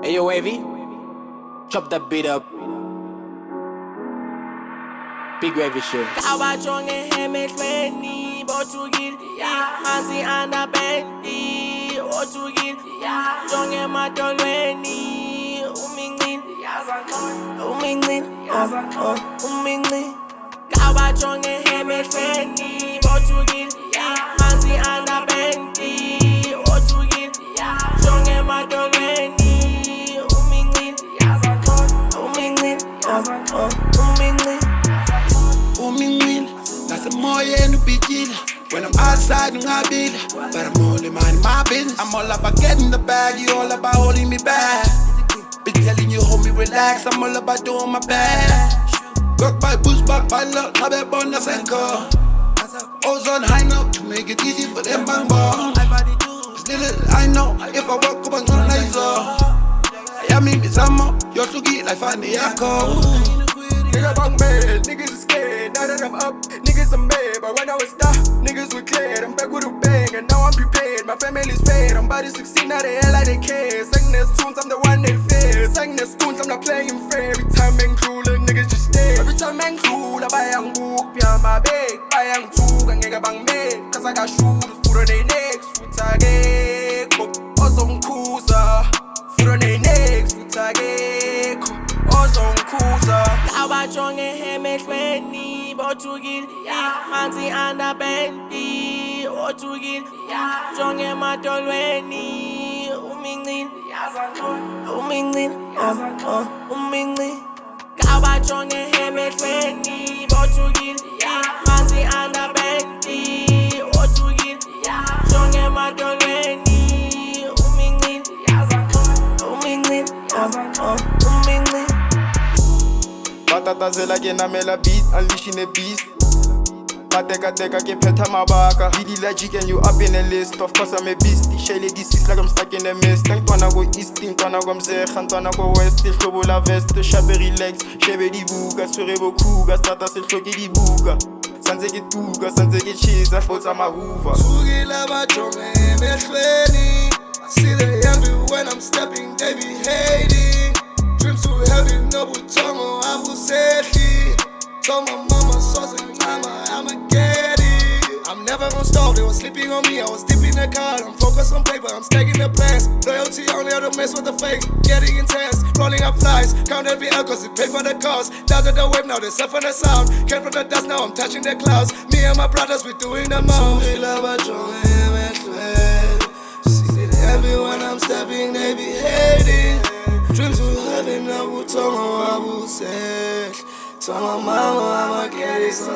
Hey yo, Wavy, chop that beat up. Big Wavy shit. Kawa jonge hemehlweni bothukile hansi anabendi othukile jonge madolweni umincile kawa jonge hemehlweni bothukile hansi anabendi othukile jonge madolweni Umincile, nasemoyeni ubhitshile. When I'm outside ngabile, but I'm only minding my business. I'm all about getting the bag, you all about holding me back. Been telling you hold me relax, I'm all about doing my best. Work by push back by luck, nabe bonus and car. Ozone high note to make it easy for them bang bang. Still I know, if I walk up on one laser. I mean it's ammo, you're too geek like funny echo. Nigga bang bad, niggas is scared. Now that I'm up, niggas are mad. But when I was down, niggas were cleared. I'm back with a bang, and now I'm prepared. My family's fed. I'm about to succeed, now they act like they care. Sang their tunes, I'm the one they fear. Sang their tunes, I'm not playing fair. Every time man cool, niggas just stare. Every time man cool, I buy young book, yeah, my bag. Buy young two, and nigga bang bad. Cause I got shoes, food on their necks. Food target, ozone cruiser. Food on their necks, food target, ozone cruiser. Kawa jonge hemehlweni bothukile hansi anabendi othukile jonge madolweni umincile kawa jonge hemehlweni bothukile hansi anabendi othukile jonge madolweni umincile Batatazela ke namela beat, unleashing a beast. Teka ke phetha mabaka. Bidi la chicken, you up in a list. Of course I'm a beast. Shele disease like I'm stuck in a mist. Ntwana go east, ntwana go mzekha, ntwana go west. Hlobo la vest, shabe relax. Shebe di buka, swere bokuga. Stata se hloke di buka. Sanze ke tuka, sanze ke chisa, fotsa mahuva. Sugila bajonge emehlweni. I see the envy when I'm stepping, they be hating. Dreams too heavy, no butongo, abusethi. Told my mama, I'ma get it. I'm never gonna stop, they was sleeping on me, I was deep in the car. I'm focused on paper, I'm stacking the plans. Loyalty only how to mess with the fake, getting intense. Rolling up flies, count every L cause it pay for the cost. Down to the wave, now they suffer the sound. Came from the dust, now I'm touching the clouds. Me and my brothers, we doing the most. See the envy when I'm stepping, they be hating. Dreams too heavy, now butongo, abusethi. Told my mama I'ma get it, so